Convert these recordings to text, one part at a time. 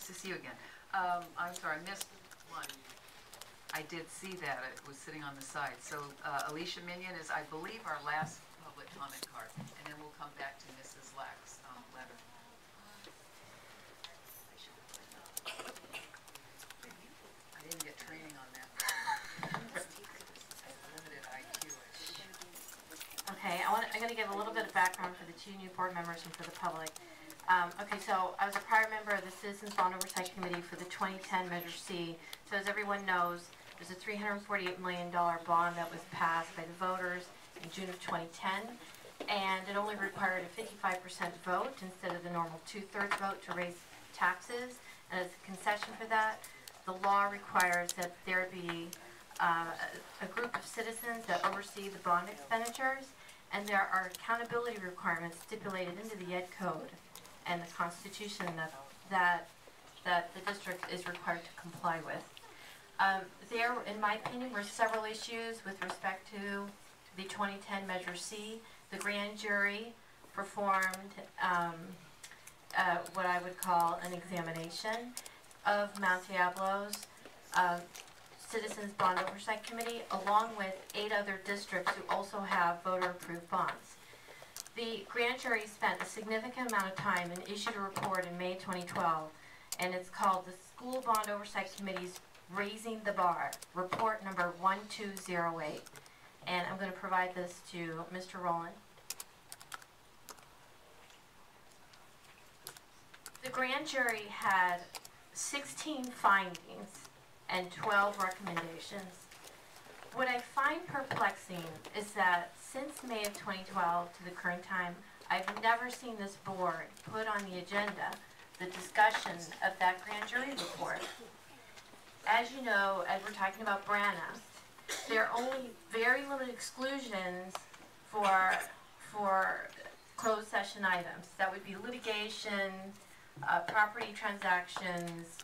nice to see you again. I'm sorry, I missed one. I did see that. It was sitting on the side. So Alicia Minyen is, I believe, our last public comment card. And then we'll come back to Mrs. Lack's letter. I didn't get training on that. Limited IQ. Okay, I'm going to give a little bit of background for the two new board members and for the public. Okay, so I was a prior member of the Citizens Bond Oversight Committee for the 2010 Measure C. So as everyone knows, there's a $348 million bond that was passed by the voters in June of 2010, and it only required a 55% vote instead of the normal 2/3 vote to raise taxes. And as a concession for that, the law requires that there be a group of citizens that oversee the bond expenditures, and there are accountability requirements stipulated into the Ed Code and the Constitution that the district is required to comply with. There, in my opinion, were several issues with respect to the 2010 Measure C. The grand jury performed what I would call an examination of Mount Diablo's Citizens Bond Oversight Committee, along with 8 other districts who also have voter-approved bonds. The grand jury spent a significant amount of time and issued a report in May 2012, and it's called the School Bond Oversight Committee's Raising the Bar, report number 1208. And I'm going to provide this to Mr. Rowland. The grand jury had 16 findings and 12 recommendations. What I find perplexing is that since May of 2012 to the current time, I've never seen this board put on the agenda the discussion of that grand jury report. As you know, as we're talking about Branna, there are only very limited exclusions for closed session items. That would be litigation, property transactions,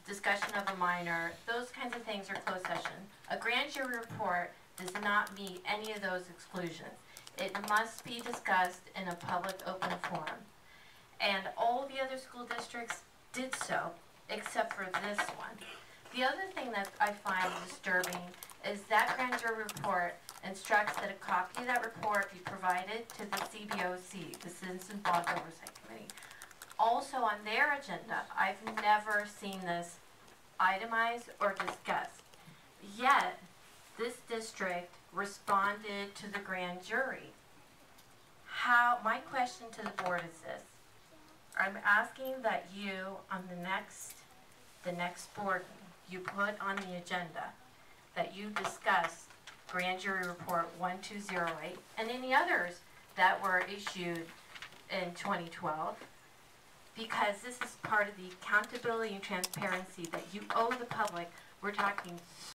discussion of a minor, those kinds of things are closed session. A grand jury report does not meet any of those exclusions. It must be discussed in a public open forum. And all the other school districts did so, except for this one. The other thing that I find disturbing is that grand jury report instructs that a copy of that report be provided to the CBOC, the Citizens Bond Oversight Committee. Also on their agenda, I've never seen this itemized or discussed. Yet, this district responded to the grand jury. My question to the board is this. I'm asking that you, on the next board, you put on the agenda that you discuss grand jury report 1208 and any others that were issued in 2012, because this is part of the accountability and transparency that you owe the public. We're talking